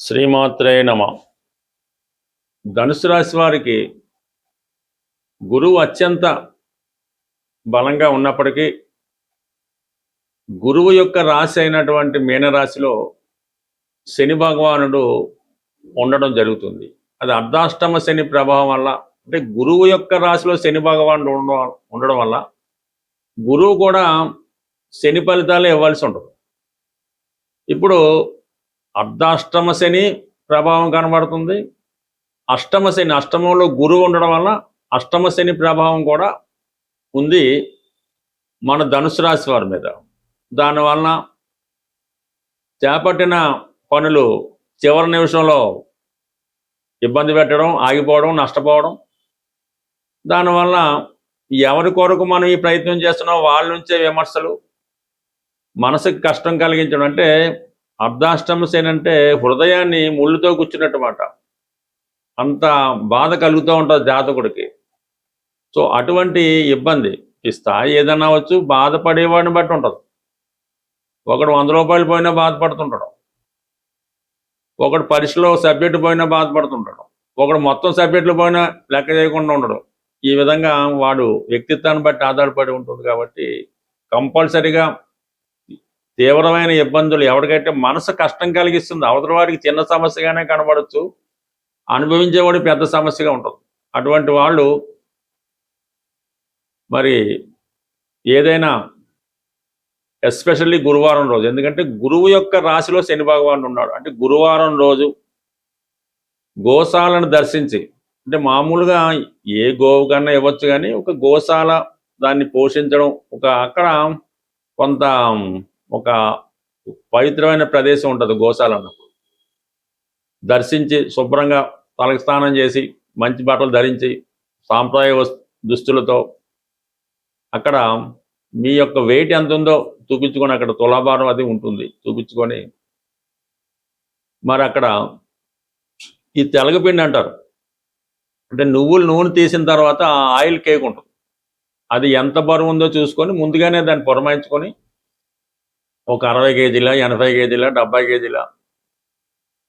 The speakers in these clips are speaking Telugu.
శ్రీమాత్రే నమ. ధనుసు రాశి వారికి గురువు అత్యంత బలంగా ఉన్నప్పటికీ గురువు యొక్క రాశి అయినటువంటి మీనరాశిలో శని భగవానుడు ఉండడం జరుగుతుంది. అది అర్ధాష్టమ శని ప్రభావం వల్ల, అంటే గురువు యొక్క రాశిలో శని భగవానుడు ఉండడం వల్ల గురువు కూడా శని ఫలితాలు ఇవ్వాల్సి ఉంటుంది. ఇప్పుడు అర్ధాష్టమ శని ప్రభావం కనబడుతుంది. అష్టమ శని, అష్టమంలో గురువు ఉండడం వల్ల అష్టమ శని ప్రభావం కూడా ఉంది మన ధనుసు రాశి వారి మీద. దానివల్ల చేపట్టిన పనులు చివరి నిమిషంలో ఇబ్బంది పెట్టడం, ఆగిపోవడం, నష్టపోవడం. దానివల్ల ఎవరి కొరకు మనం ఈ ప్రయత్నం చేస్తున్నాం వాళ్ళ నుంచే విమర్శలు, మనసుకి కష్టం కలిగించడం. అంటే అర్ధాష్టమ శని అంటే హృదయాన్ని ముళ్ళుతో కూర్చున్నట్టు మాట. అంత బాధ కలుగుతూ ఉంటుంది జాతకుడికి. సో అటువంటి ఇబ్బంది, ఈ స్థాయి ఏదన్నా వచ్చు, బాధపడేవాడిని బట్టి ఉంటుంది. ఒకడు 100 రూపాయలు పోయినా బాధపడుతుంటాడు, ఒకడు పరీక్షలో సబ్జెక్టు పోయినా బాధపడుతుంటాడు, ఒకడు మొత్తం సబ్జెక్టులు పోయినా లెక్క చేయకుండా ఉండడు. ఈ విధంగా వాడు వ్యక్తిత్వాన్ని బట్టి ఆధారపడి ఉంటుంది. కాబట్టి కంపల్సరిగా తీవ్రమైన ఇబ్బందులు ఎవరికైతే మనసు కష్టం కలిగిస్తుంది, అవతల వాడికి చిన్న సమస్యగానే కనబడచ్చు, అనుభవించేవాడు పెద్ద సమస్యగా ఉంటుంది. అటువంటి వాళ్ళు మరి ఏదైనా ఎస్పెషల్లీ గురువారం రోజు, ఎందుకంటే గురువు యొక్క రాశిలో శని భగవానుడు ఉన్నాడు. అంటే గురువారం రోజు గోశాలను దర్శించి, అంటే మామూలుగా ఏ గోవు కన్నా ఇవ్వచ్చు, కానీ ఒక గోశాల దాన్ని పోషించడం, అక్కడ కొంత ఒక పవిత్రమైన ప్రదేశం ఉంటుంది గోశాల అన్నప్పుడు. దర్శించి శుభ్రంగా తలకి స్నానం చేసి మంచి బట్టలు ధరించి సాంప్రదాయ దుస్తులతో అక్కడ మీ యొక్క వెయిట్ ఎంత ఉందో చూపించుకొని, అక్కడ తులాభారం అది ఉంటుంది చూపించుకొని, మరి అక్కడ ఈ తెలగపిండి అంటారు, అంటే నూనె తీసిన తర్వాత ఆయిల్ కేక్ ఉంటుంది. అది ఎంత బరువు ఉందో చూసుకొని ముందుగానే దాన్ని పురమాయించుకొని ఒక 60 కేజీల, 80 కేజీల, 70 కేజీల.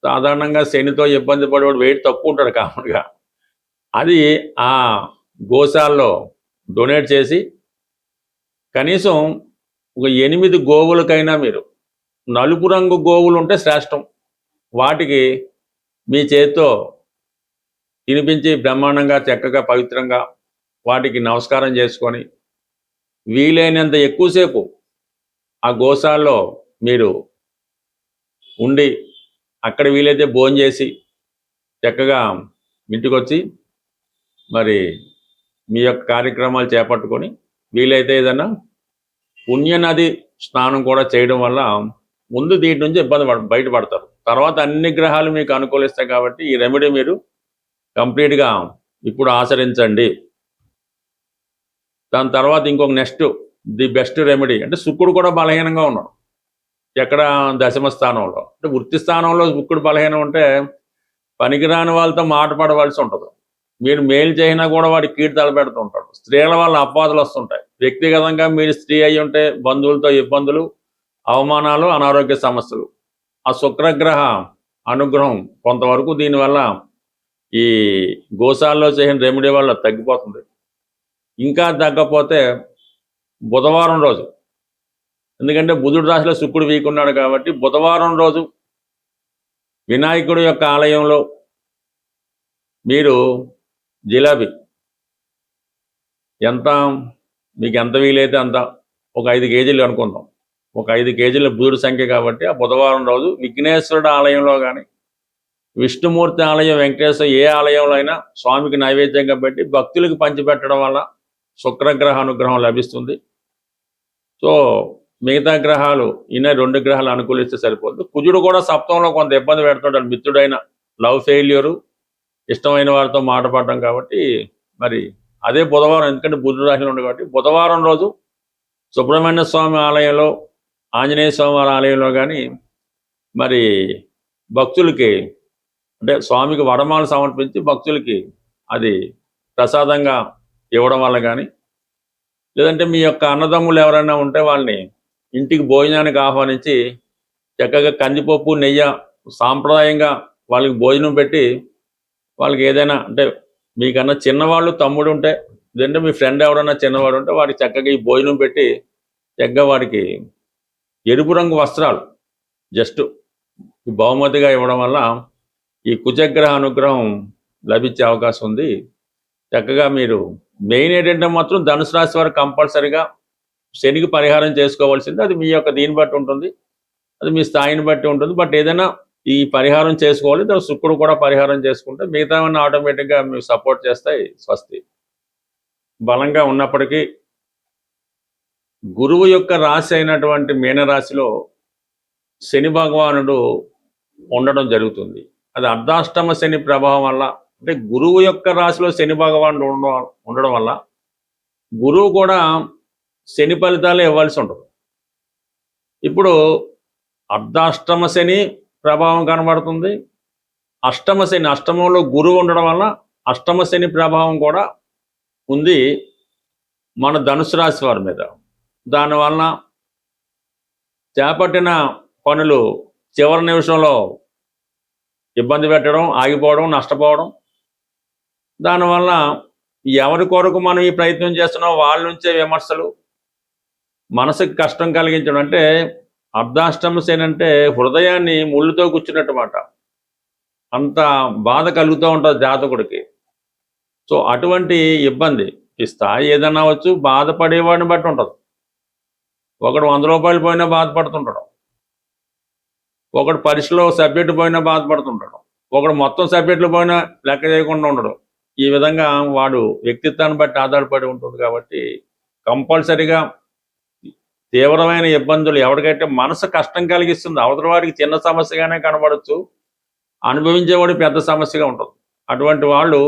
సాధారణంగా శనితో ఇబ్బంది పడేవాడు వెయిట్ తక్కువ ఉంటాడు కామన్గా. అది ఆ గోశాలలో డొనేట్ చేసి కనీసం ఒక 8 గోవులకైనా, మీరు నలుపు రంగు గోవులు ఉంటే శ్రేష్టం, వాటికి మీ చేతితో తినిపించి బ్రహ్మాండంగా చక్కగా పవిత్రంగా వాటికి నమస్కారం చేసుకొని వీలైనంత ఎక్కువసేపు ఆ గోశాలలో మీరు ఉండి అక్కడ వీలైతే భోజనం చేసి చక్కగా ఇంటికి వచ్చి మరి మీ యొక్క కార్యక్రమాలు చేపట్టుకొని వీలైతే ఏదన్నా పుణ్యనది స్నానం కూడా చేయడం వల్ల ముందు దీని నుంచి బయటపడతారు. తర్వాత అన్ని గ్రహాలు మీకు అనుకూలిస్తాయి. కాబట్టి ఈ రెమెడీ మీరు కంప్లీట్గా ఇప్పుడు ఆచరించండి. దాని తర్వాత ఇంకొక నెక్స్ట్ ది బెస్ట్ రెమెడీ, అంటే శుక్రుడు కూడా బలహీనంగా ఉన్నాడు. ఎక్కడ? దశమ స్థానంలో. అంటే వృత్తి స్థానంలో శుక్రుడు బలహీనం ఉంటే పనికిరాని వాళ్ళతో మాట పడవలసి ఉంటుంది. మీరు మేలు చేసినా కూడా వాడి కీడు తలపెడుతూ ఉంటాడు. స్త్రీల వల్ల అపవాదులు వస్తుంటాయి. వ్యక్తిగతంగా మీరు స్త్రీ అయి ఉంటే బంధువులతో ఇబ్బందులు, అవమానాలు, అనారోగ్య సమస్యలు. ఆ శుక్రగ్రహ అనుగ్రహం కొంతవరకు దీనివల్ల ఈ గోశాలలో చేసిన రెమెడీ వల్ల తగ్గిపోతుంది. ఇంకా తగ్గకపోతే బుధవారం రోజు, ఎందుకంటే బుధుడు రాశిలో శుక్రుడు వీకున్నాడు కాబట్టి బుధవారం రోజు వినాయకుడి యొక్క ఆలయంలో మీరు జిలాబీ మీకు ఎంత వీలైతే అంత, ఒక 5 కేజీలు అనుకుందాం, ఒక 5 కేజీల బుధుడు సంఖ్య కాబట్టి ఆ బుధవారం రోజు విఘ్నేశ్వరుడు ఆలయంలో కానీ, విష్ణుమూర్తి ఆలయం, వెంకటేశ్వర ఏ ఆలయంలో అయినా స్వామికి నైవేద్యంగా పెట్టి భక్తులకు పంచిపెట్టడం వల్ల శుక్రగ్రహ అనుగ్రహం లభిస్తుంది. సో మిగతా గ్రహాలు 2 గ్రహాలు అనుకూలిస్తే సరిపోతుంది. కుజుడు కూడా సప్తంలో కొంత ఇబ్బంది పెడుతుంటాడు, మిత్రుడైన, లవ్ ఫెయిల్యూరు, ఇష్టమైన వారితో మాట పడడం. కాబట్టి మరి అదే బుధవారం, ఎందుకంటే బుధుడు రాశిలో ఉంది కాబట్టి బుధవారం రోజు సుబ్రహ్మణ్య స్వామి ఆలయంలో, ఆంజనేయ స్వామి వారి ఆలయంలో కానీ మరి భక్తులకి, అంటే స్వామికి వడమాలు సమర్పించి భక్తులకి అది ప్రసాదంగా ఇవ్వడం వల్ల కానీ, లేదంటే మీ యొక్క అన్నదమ్ములు ఎవరైనా ఉంటే వాళ్ళని ఇంటికి భోజనానికి ఆహ్వానించి చక్కగా కందిపప్పు, నెయ్యి సాంప్రదాయంగా వాళ్ళకి భోజనం పెట్టి వాళ్ళకి ఏదైనా అంటే మీకన్నా చిన్నవాళ్ళు తమ్ముడు ఉంటే లేదంటే మీ ఫ్రెండ్ ఎవడన్నా చిన్నవాడు ఉంటే వాడికి చక్కగా ఈ భోజనం పెట్టి చక్కగా వాడికి ఎరుపు రంగు వస్త్రాలు జస్ట్ బహుమతిగా ఇవ్వడం వల్ల ఈ కుజగ్రహ అనుగ్రహం లభించే అవకాశం ఉంది. చక్కగా మీరు మెయిన్ ఏంటంటే మాత్రం ధనుసు రాశి వారు కంపల్సరిగా శనికి పరిహారం చేసుకోవాల్సింది. అది మీ యొక్క దీన్ని బట్టి ఉంటుంది, అది మీ స్థాయిని బట్టి ఉంటుంది. బట్ ఏదైనా ఈ పరిహారం చేసుకోవాలి, దాని శుక్రుడు కూడా పరిహారం చేసుకుంటే మిగతావన్నీ ఆటోమేటిక్గా మీకు సపోర్ట్ చేస్తాయి. స్వస్తి. బలంగా ఉన్నప్పటికీ గురువు యొక్క రాశి అయినటువంటి మీనరాశిలో శని భగవానుడు ఉండడం జరుగుతుంది. అది అర్ధాష్టమ శని ప్రభావం వల్ల, అంటే గురువు యొక్క రాశిలో శని భగవానుడు ఉండడం వల్ల గురువు కూడా శని ఫలితాలు ఇవ్వాల్సి ఉంటుంది. ఇప్పుడు అర్ధాష్టమ శని ప్రభావం కనబడుతుంది, అష్టమ శని, అష్టమంలో గురువు ఉండడం వల్ల అష్టమ శని ప్రభావం కూడా ఉంది మన ధనుసు రాశి వారి మీద. దానివలన చేపట్టిన పనులు చివరి నిమిషంలో ఇబ్బంది పెట్టడం, ఆగిపోవడం, నష్టపోవడం. దానివల్ల ఎవరి కొరకు మనం ఈ ప్రయత్నం చేస్తున్నాం వాళ్ళ నుంచే విమర్శలు, మనసుకి కష్టం కలిగించడం. అంటే అర్ధాష్టమ శని అంటే హృదయాన్ని ముళ్ళుతో కూర్చున్నట్టు మాట, అంత బాధ కలుగుతూ ఉంటుంది జాతకుడికి. సో అటువంటి ఇబ్బంది ఈ స్థాయి ఏదన్నా వచ్చు, బాధపడేవాడిని బట్టి ఉంటుంది. ఒకడు 100 రూపాయలు పోయినా బాధపడుతుంటాడు, ఒకడు పరీక్షలో సబ్జెక్టు పోయినా బాధపడుతుంటాడు, ఒకడు మొత్తం సబ్జెక్టులు పోయినా లెక్క చేయకుండా ఉండడు. ఈ విధంగా వాడు వ్యక్తిత్వాన్ని బట్టి ఆధారపడి ఉంటుంది. కాబట్టి కంపల్సరిగా తీవ్రమైన ఇబ్బందులు ఎవరికైతే మనసు కష్టం కలిగిస్తుంది, అవతల వారికి చిన్న సమస్యగానే కనబడచ్చు, అనుభవించేవాడు పెద్ద సమస్యగా ఉంటుంది. అటువంటి వాళ్ళు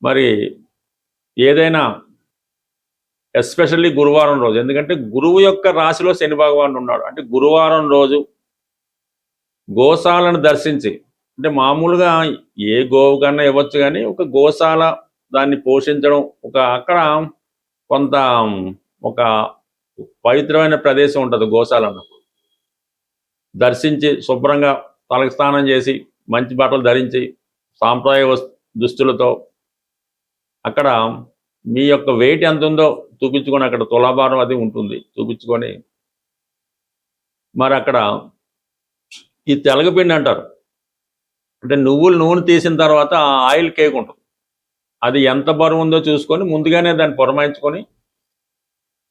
మరి ఏదైనా ఎస్పెషల్లీ గురువారం రోజు, ఎందుకంటే గురువు యొక్క రాశిలో శని భగవానుడు ఉన్నాడు. అంటే గురువారం రోజు గోశాలను దర్శించి, అంటే మామూలుగా ఏ గోవు కన్నా ఇవ్వచ్చు, కానీ ఒక గోశాల దాన్ని పోషించడం, అక్కడ కొంత ఒక పవిత్రమైన ప్రదేశం ఉంటుంది గోశాల అన్నప్పుడు. దర్శించి శుభ్రంగా తలకి స్నానం చేసి మంచి బట్టలు ధరించి సాంప్రదాయ దుస్తులతో అక్కడ మీ యొక్క వెయిట్ ఎంత ఉందో చూపించుకొని, అక్కడ తులాభారం అది ఉంటుంది చూపించుకొని, మరి అక్కడ ఈ తెలగపిండి అంటారు, అంటే నువ్వులు నూనె తీసిన తర్వాత ఆయిల్ కేక్ ఉంటుంది. అది ఎంత బరువు ఉందో చూసుకొని ముందుగానే దాన్ని పురమాయించుకొని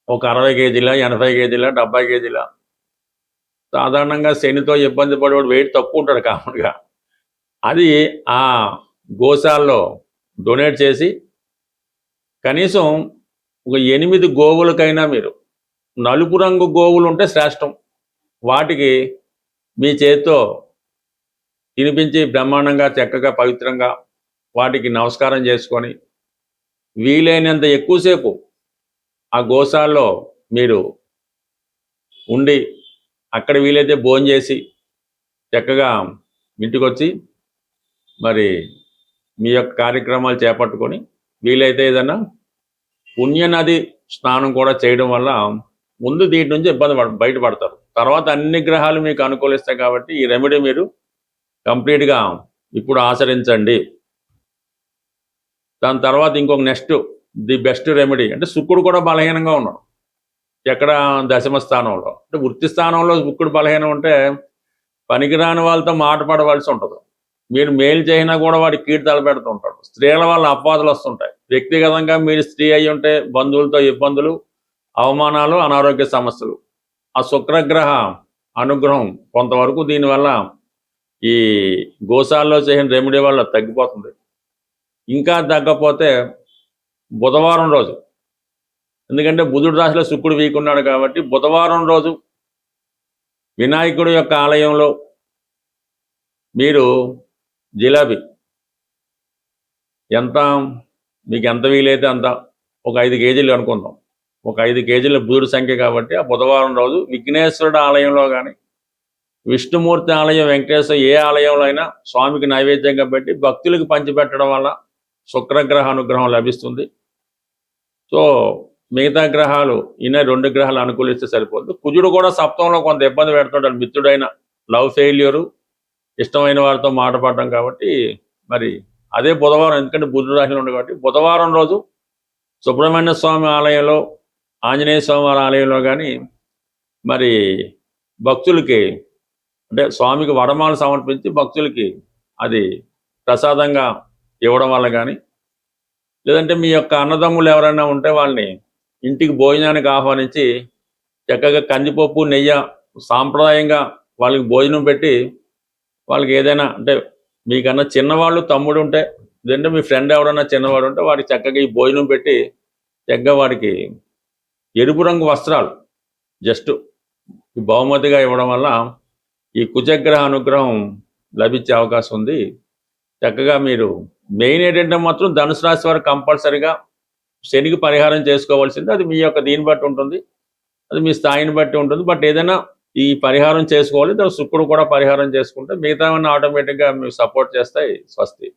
ఒక 60 కేజీల, 80 కేజీల, 70 కేజీల. సాధారణంగా శనితో ఇబ్బంది పడేవాడు వెయిట్ తక్కువ ఉంటాడు కామన్గా. అది ఆ గోశాలలో డొనేట్ చేసి కనీసం ఒక 8 గోవులకైనా, మీరు నలుపు రంగు గోవులు ఉంటే శ్రేష్టం, వాటికి మీ చేతితో తినిపించి బ్రహ్మాండంగా చక్కగా పవిత్రంగా వాటికి నమస్కారం చేసుకొని వీలైనంత ఎక్కువసేపు ఆ గోశాలలో మీరు ఉండి అక్కడ వీలైతే భోజనం చేసి చక్కగా ఇంటికి వచ్చి మరి మీ యొక్క కార్యక్రమాలు చేపట్టుకొని వీలైతే ఏదన్నా పుణ్యనది స్నానం కూడా చేయడం వల్ల ముందు దీని నుంచి బయటపడతారు. తర్వాత అన్ని గ్రహాలు మీకు అనుకూలిస్తాయి. కాబట్టి ఈ రెమెడీ మీరు కంప్లీట్గా ఇప్పుడు ఆచరించండి. దాని తర్వాత ఇంకొక నెక్స్ట్ ది బెస్ట్ రెమెడీ అంటే శుక్రుడు కూడా బలహీనంగా ఉన్నాడు. ఎక్కడ? దశమ స్థానంలో. అంటే వృత్తి స్థానంలో శుక్రుడు బలహీనం ఉంటే పనికిరాని వాళ్ళతో మాట పడవలసి ఉంటుంది. మీరు మేలు చేసినా కూడా వాడికి కీడు తలపెడుతూ ఉంటాడు. స్త్రీల వల్ల అపవాదులు వస్తుంటాయి. వ్యక్తిగతంగా మీరు స్త్రీ అయి ఉంటే బంధువులతో ఇబ్బందులు, అవమానాలు, అనారోగ్య సమస్యలు. ఆ శుక్రగ్రహ అనుగ్రహం కొంతవరకు దీనివల్ల ఈ గోశాలలో చేసిన రెమెడీ వల్ల తగ్గిపోతుంది. ఇంకా తగ్గకపోతే బుధవారం రోజు, ఎందుకంటే బుధుడు రాశిలో శుక్రుడు వీక్ ఉన్నాడు కాబట్టి బుధవారం రోజు వినాయకుడి యొక్క ఆలయంలో మీరు జిలేబీ మీకు ఎంత వీలైతే అంత, ఒక 5 కేజీలు అనుకుందాం, ఒక 5 కేజీల బుధుడు సంఖ్య కాబట్టి ఆ బుధవారం రోజు విఘ్నేశ్వరుడు ఆలయంలో కానీ, విష్ణుమూర్తి ఆలయం, వెంకటేశ్వర ఏ ఆలయంలో అయినా స్వామికి నైవేద్యంగా పెట్టి భక్తులకు పంచిపెట్టడం వల్ల శుక్రగ్రహ అనుగ్రహం లభిస్తుంది. సో మిగతా గ్రహాలు 2 గ్రహాలు అనుకూలిస్తే సరిపోద్దు. కుజుడు కూడా సప్తంలో కొంత ఇబ్బంది పెడుతుంటాడు. మిత్రుడైన లవ్ ఫెయిల్యూరు, ఇష్టమైన వారితో మాట పడడం. కాబట్టి మరి అదే బుధవారం, ఎందుకంటే బుధుడు రాశిలో ఉంది కాబట్టి బుధవారం రోజు సుబ్రహ్మణ్య స్వామి ఆలయంలో, ఆంజనేయ స్వామి వారి ఆలయంలో కానీ మరి భక్తులకి అంటే స్వామికి వడమాలు సమర్పించి భక్తులకి అది ప్రసాదంగా ఇవ్వడం వల్ల కానీ, లేదంటే మీ యొక్క అన్నదమ్ములు ఎవరైనా ఉంటే వాళ్ళని ఇంటికి భోజనానికి ఆహ్వానించి చక్కగా కందిపప్పు, నెయ్యి సాంప్రదాయంగా వాళ్ళకి భోజనం పెట్టి, వాళ్ళకి ఏదైనా అంటే మీకన్నా చిన్నవాళ్ళు తమ్ముడు ఉంటే, లేదంటే మీ ఫ్రెండ్ ఎవరైనా చిన్నవాడు ఉంటే వాడికి చక్కగా ఈ భోజనం పెట్టి చక్కగా వాడికి ఎరుపు రంగు వస్త్రాలు జస్ట్ బహుమతిగా ఇవ్వడం వల్ల ఈ కుజగ్రహ అనుగ్రహం లభించే అవకాశం ఉంది. చక్కగా మీరు మెయిన్ ఏంటంటే మాత్రం ధనుసు రాశి వారు కంపల్సరిగా శనికి పరిహారం చేసుకోవాల్సింది. అది మీ యొక్క దీన్ని బట్టి ఉంటుంది, అది మీ స్థాయిని బట్టి ఉంటుంది. బట్ ఏదైనా ఈ పరిహారం చేసుకోవాలి, శుక్రుడు కూడా పరిహారం చేసుకుంటే మిగతావన్నీ ఆటోమేటిక్గా మీకు సపోర్ట్ చేస్తాయి. స్వస్తి.